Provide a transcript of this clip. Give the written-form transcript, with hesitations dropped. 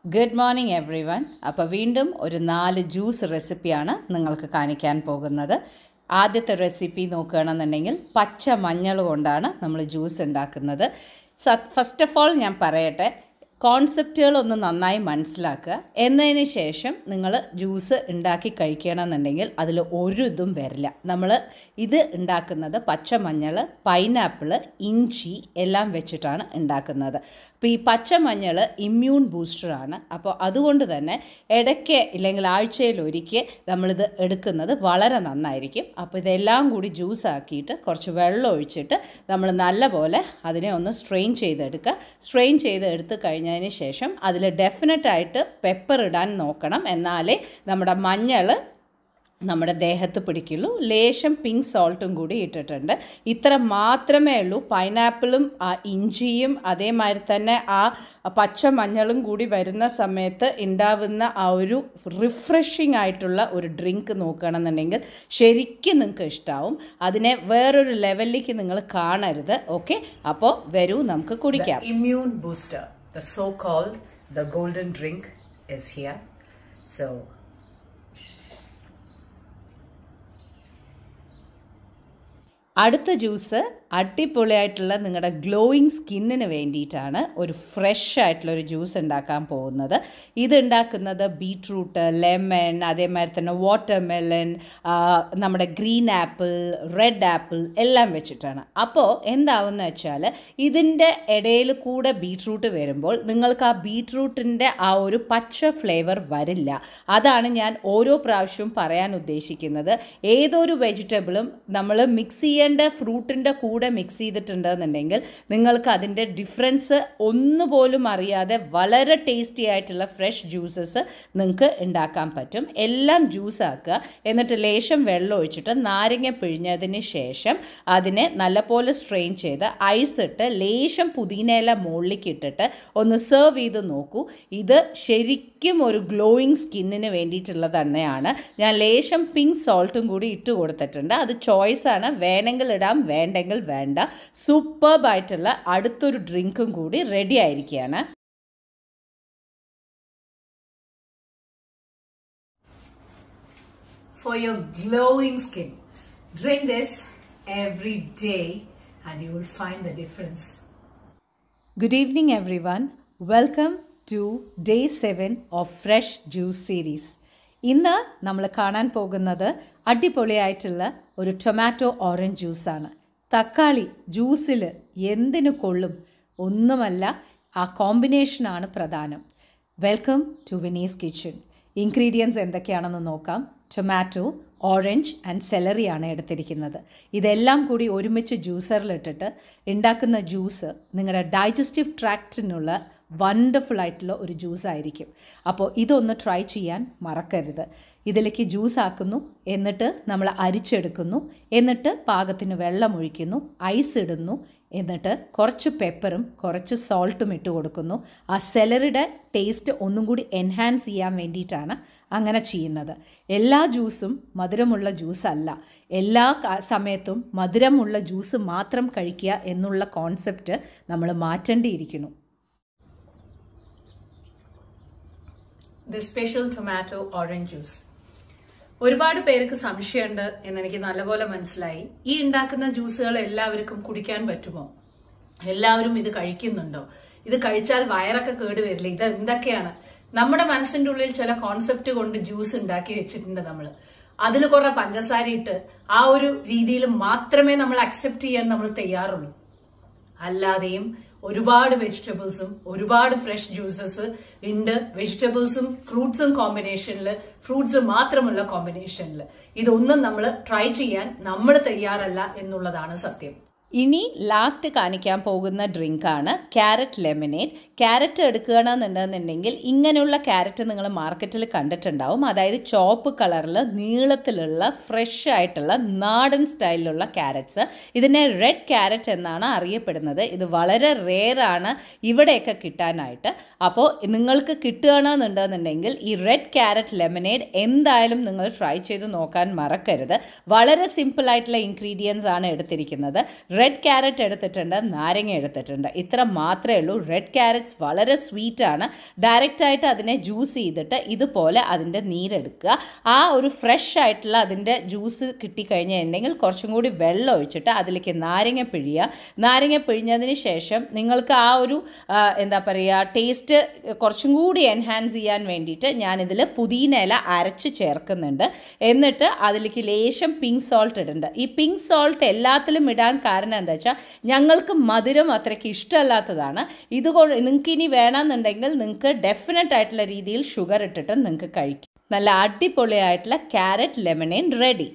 Good morning every one. അപ്പോൾ വീണ്ടും ഒരു 4 ജ്യൂസ് റെസിപ്പിയാണ് നിങ്ങൾക്ക് കാണിക്കാൻ പോകുന്നത്. ആദ്യത്തെ റെസിപ്പി നോക്കുകയാണെന്നുണ്ടെങ്കിൽ പച്ച മഞ്ഞൾ കൊണ്ടാണ് നമ്മൾ ജ്യൂസ് ഉണ്ടാക്കുന്നത്. ഫസ്റ്റ് ഓഫ് ഓൾ ഞാൻ പറയട്ടെ, കോൺസെപ്റ്റുകളൊന്ന് നന്നായി മനസ്സിലാക്കുക. എന്നതിന് ശേഷം നിങ്ങൾ ജ്യൂസ് ഉണ്ടാക്കി കഴിക്കണമെന്നുണ്ടെങ്കിൽ അതിൽ ഒരു ഇതും വരില്ല. നമ്മൾ ഇത് ഉണ്ടാക്കുന്നത് പച്ചമഞ്ഞൾ, പൈനാപ്പിൾ, ഇഞ്ചി എല്ലാം വെച്ചിട്ടാണ് ഉണ്ടാക്കുന്നത്. അപ്പോൾ ഈ പച്ചമഞ്ഞൾ ഇമ്മ്യൂൺ ബൂസ്റ്ററാണ്. അപ്പോൾ അതുകൊണ്ട് തന്നെ ഇടയ്ക്ക് ഇല്ലെങ്കിൽ ആഴ്ചയിലൊരിക്കൽ നമ്മളിത് എടുക്കുന്നത് വളരെ നന്നായിരിക്കും. അപ്പോൾ ഇതെല്ലാം കൂടി ജ്യൂസ് ആക്കിയിട്ട് കുറച്ച് വെള്ളം ഒഴിച്ചിട്ട് നമ്മൾ നല്ലപോലെ അതിനെ ഒന്ന് സ്ട്രെയിൻ ചെയ്തെടുക്കുക. സ്ട്രെയിൻ ചെയ്ത് എടുത്ത് കഴിഞ്ഞതിന് ശേഷം അതിൽ ഡെഫിനറ്റായിട്ട് പെപ്പർ ഇടാൻ നോക്കണം. എന്നാലേ നമ്മുടെ മഞ്ഞൾ നമ്മുടെ ദേഹത്ത് പിടിക്കുള്ളൂ. ലേശം പിങ്ക് സോൾട്ടും കൂടി ഇട്ടിട്ടുണ്ട്. ഇത്ര മാത്രമേ ഉള്ളൂ. പൈനാപ്പിളും ഇഞ്ചിയും അതേമാതിരി തന്നെ പച്ചമഞ്ഞളും കൂടി വരുന്ന സമയത്ത് ഉണ്ടാവുന്ന ആ ഒരു റിഫ്രഷിംഗ് ആയിട്ടുള്ള ഒരു ഡ്രിങ്ക് നോക്കുകയാണെന്നുണ്ടെങ്കിൽ ശരിക്കും നിങ്ങൾക്ക് ഇഷ്ടമാവും. അതിനെ വേറൊരു ലെവലിലേക്ക് നിങ്ങൾ കാണരുത്. ഓക്കെ, അപ്പോൾ വരൂ നമുക്ക് കുടിക്കാം. Immune booster, the so-called the golden drink is here. So അടുത്ത ജ്യൂസ് അടിപൊളിയായിട്ടുള്ള നിങ്ങളുടെ ഗ്ലോയിങ് സ്കിന്നിന് വേണ്ടിയിട്ടാണ് ഒരു ഫ്രഷ് ആയിട്ടുള്ളൊരു ജ്യൂസ് ഉണ്ടാക്കാൻ പോകുന്നത്. ഇത് ഉണ്ടാക്കുന്നത് ബീട്രൂട്ട്, ലെമൺ, അതേമാതിരി തന്നെ വാട്ടർമെലൺ, നമ്മുടെ ഗ്രീൻ ആപ്പിൾ, റെഡ് ആപ്പിൾ എല്ലാം വെച്ചിട്ടാണ്. അപ്പോൾ എന്താവുമെന്ന് വെച്ചാൽ ഇതിൻ്റെ ഇടയിൽ കൂടെ ബീട്രൂട്ട് വരുമ്പോൾ നിങ്ങൾക്ക് ആ ബീട്രൂട്ടിൻ്റെ ആ ഒരു പച്ച ഫ്ലേവർ വരില്ല. അതാണ് ഞാൻ ഓരോ പ്രാവശ്യവും പറയാൻ ഉദ്ദേശിക്കുന്നത്. ഏതൊരു വെജിറ്റബിളും നമ്മൾ മിക്സ് ചെയ്യേണ്ട ഫ്രൂട്ടിൻ്റെ കൂടെ മിക്സ് ചെയ്തിട്ടുണ്ടെന്നുണ്ടെങ്കിൽ നിങ്ങൾക്ക് അതിൻ്റെ ഡിഫറൻസ് ഒന്നുപോലും അറിയാതെ വളരെ ടേസ്റ്റി ആയിട്ടുള്ള ഫ്രഷ് ജ്യൂസസ് നിങ്ങൾക്ക് ഉണ്ടാക്കാൻ പറ്റും. എല്ലാം ജ്യൂസ് ആക്കുക. എന്നിട്ട് ലേശം വെള്ളം ഒഴിച്ചിട്ട് നാരങ്ങ പിഴിഞ്ഞതിന് ശേഷം അതിനെ നല്ലപോലെ സ്ട്രെയിൻ ചെയ്ത് ഐസ് ഇട്ട് ലേശം പുതിനയില മുകളിലേക്ക് ഇട്ടിട്ട് ഒന്ന് സെർവ് ചെയ്ത് നോക്കൂ. ഇത് ശരിക്കും ഒരു ഗ്ലോയിങ് സ്കിന്നിന് വേണ്ടിയിട്ടുള്ളത് തന്നെയാണ്. ഞാൻ ലേശം പിങ്ക് സോൾട്ടും കൂടി ഇട്ട് കൊടുത്തിട്ടുണ്ട്. അത് ചോയ്സാണ്. വേണമെങ്കിൽ ഇടാം, വേണ്ടെങ്കിൽ വേണ്ട. സൂപ്പർബായിട്ടുള്ള അടുത്തൊരു ഡ്രിങ്കും കൂടി റെഡി ആയിരിക്കുകയാണ്. For your glowing skin, drink this every day and you will find the difference. Good evening everyone. Welcome to day 7 of Fresh Juice series. ഇന്ന് നമ്മൾ കാണാൻ പോകുന്നത് അടിപൊളിയായിട്ടുള്ള ഒരു ടൊമാറ്റോ ഓറഞ്ച് ജ്യൂസാണ്. തക്കാളി ജ്യൂസിൽ എന്തിനു കൊള്ളും? ഒന്നുമല്ല, ആ കോമ്പിനേഷനാണ് പ്രധാനം. Welcome to Vini's kitchen. Ingredients എന്തൊക്കെയാണെന്ന് നോക്കാം. ടൊമാറ്റോ, ഓറഞ്ച് ആൻഡ് സെലറിയാണ് എടുത്തിരിക്കുന്നത്. ഇതെല്ലാം കൂടി ഒരുമിച്ച് ജ്യൂസറിലിട്ടിട്ട് ഉണ്ടാക്കുന്ന ജ്യൂസ് നിങ്ങളുടെ ഡൈജസ്റ്റീവ് ട്രാക്റ്റിനുള്ള വണ്ടർഫുൾ ആയിട്ടുള്ള ഒരു ജ്യൂസ് ആയിരിക്കും. അപ്പോൾ ഇതൊന്ന് ട്രൈ ചെയ്യാൻ മറക്കരുത്. ഇതിലേക്ക് ജ്യൂസ് ആക്കുന്നു, എന്നിട്ട് നമ്മൾ അരിച്ചെടുക്കുന്നു, എന്നിട്ട് പാകത്തിന് വെള്ളം ഒഴിക്കുന്നു, ഐസ് ഇടുന്നു, എന്നിട്ട് കുറച്ച് പെപ്പറും കുറച്ച് സോൾട്ടും ഇട്ട് കൊടുക്കുന്നു. ആ സെലറിയുടെ ടേസ്റ്റ് ഒന്നും കൂടി എൻഹാൻസ് ചെയ്യാൻ വേണ്ടിയിട്ടാണ് അങ്ങനെ ചെയ്യുന്നത്. എല്ലാ ജ്യൂസും മധുരമുള്ള ജ്യൂസല്ല. എല്ലാ സമയത്തും മധുരമുള്ള ജ്യൂസ് മാത്രം കഴിക്കുക എന്നുള്ള കോൺസെപ്റ്റ് നമ്മൾ മാറ്റേണ്ടിയിരിക്കുന്നു. The special tomato orange juice. ഒരുപാട് പേർക്ക് സംശയമുണ്ട് എന്നെനിക്ക് നല്ലപോലെ മനസ്സിലായി. ഈ ഉണ്ടാക്കുന്ന ജ്യൂസുകൾ എല്ലാവർക്കും കുടിക്കാൻ പറ്റുമോ? എല്ലാവരും ഇത് കഴിക്കുന്നുണ്ടോ? ഇത് കഴിച്ചാൽ വയറൊക്കെ കേടുവരില്ല? ഇത് എന്തൊക്കെയാണ്? നമ്മുടെ മനസ്സിന്റെ ഉള്ളിൽ ചില കോൺസെപ്റ്റ് കൊണ്ട് ജ്യൂസ് ഉണ്ടാക്കി വെച്ചിട്ടുണ്ട്. നമ്മൾ അതിൽ കുറെ പഞ്ചസാര ഇട്ട് ആ ഒരു രീതിയിൽ മാത്രമേ നമ്മൾ അക്സെപ്റ്റ് ചെയ്യാൻ നമ്മൾ തയ്യാറുള്ളൂ. അല്ലാതെയും ഒരുപാട് വെജിറ്റബിൾസും ഒരുപാട് ഫ്രഷ് ജ്യൂസസ് ഉണ്ട്. വെജിറ്റബിൾസും ഫ്രൂട്ട്സും കോമ്പിനേഷനിൽ, ഫ്രൂട്ട്സ് മാത്രമുള്ള കോമ്പിനേഷനിൽ ഇതൊന്നും നമ്മൾ ട്രൈ ചെയ്യാൻ നമ്മൾ തയ്യാറല്ല എന്നുള്ളതാണ് സത്യം. ഇനി ലാസ്റ്റ് കാണിക്കാൻ പോകുന്ന ഡ്രിങ്കാണ് ക്യാരറ്റ് ലെമനേഡ്. ക്യാരറ്റ് എടുക്കുകയാണെന്നുണ്ടെന്നുണ്ടെങ്കിൽ ഇങ്ങനെയുള്ള ക്യാരറ്റ് നിങ്ങൾ മാർക്കറ്റിൽ കണ്ടിട്ടുണ്ടാവും. അതായത് ചോപ്പ് കളറിൽ നീളത്തിലുള്ള ഫ്രഷ് ആയിട്ടുള്ള നാടൻ സ്റ്റൈലിലുള്ള ക്യാരറ്റ്സ്. ഇതിനെ റെഡ് ക്യാരറ്റ് എന്നാണ് അറിയപ്പെടുന്നത്. ഇത് വളരെ റെയറാണ് ഇവിടെയൊക്കെ കിട്ടാനായിട്ട്. അപ്പോൾ നിങ്ങൾക്ക് കിട്ടുകയാണെന്നുണ്ടെന്നുണ്ടെങ്കിൽ ഈ റെഡ് ക്യാരറ്റ് ലെമനേഡ് എന്തായാലും നിങ്ങൾ ട്രൈ ചെയ്ത് നോക്കാൻ മറക്കരുത്. വളരെ സിമ്പിളായിട്ടുള്ള ഇൻഗ്രീഡിയൻസ് ആണ് എടുത്തിരിക്കുന്നത്. റെഡ് ക്യാരറ്റ് എടുത്തിട്ടുണ്ട്, നാരങ്ങ എടുത്തിട്ടുണ്ട്. ഇത്ര മാത്രമേ ഉള്ളൂ. റെഡ് ക്യാരറ്റ്സ് വളരെ സ്വീറ്റാണ്. ഡയറക്റ്റായിട്ട് അതിനെ ജ്യൂസ് ചെയ്തിട്ട് ഇതുപോലെ അതിൻ്റെ നീരെടുക്കുക. ആ ഒരു ഫ്രഷ് ആയിട്ടുള്ള അതിൻ്റെ ജ്യൂസ് കിട്ടിക്കഴിഞ്ഞിട്ടുണ്ടെങ്കിൽ കുറച്ചും കൂടി വെള്ളം ഒഴിച്ചിട്ട് അതിലേക്ക് നാരങ്ങ പിഴിയുക. നാരങ്ങ പിഴിഞ്ഞതിന് ശേഷം നിങ്ങൾക്ക് ആ ഒരു എന്താ പറയുക ടേസ്റ്റ് കുറച്ചും കൂടി എൻഹാൻസ് ചെയ്യാൻ വേണ്ടിയിട്ട് ഞാനിതിൽ പുതിന ഇല അരച്ച് ചേർക്കുന്നുണ്ട്. എന്നിട്ട് അതിലേക്ക് ലേശം പിങ്ക് സോൾട്ട് ഇടുന്നുണ്ട്. ഈ പിങ്ക് സോൾട്ട് എല്ലാത്തിലും ഇടാൻ കാരണം എന്താ വെച്ചാൽ ഞങ്ങൾക്ക് മധുരം അത്രയ്ക്ക് ഇഷ്ടമല്ലാത്തതാണ്. ഇതുകൊണ്ട് നിങ്ങൾക്ക് ഇനി വേണമെന്നുണ്ടെങ്കിൽ നിങ്ങൾക്ക് ഡെഫിനറ്റ് ആയിട്ടുള്ള രീതിയിൽ ഷുഗർ ഇട്ടിട്ട് നിങ്ങൾക്ക് കഴിക്കാം. നല്ല അടിപൊളിയായിട്ടുള്ള ക്യാരറ്റ് ലെമണേഡ് റെഡി.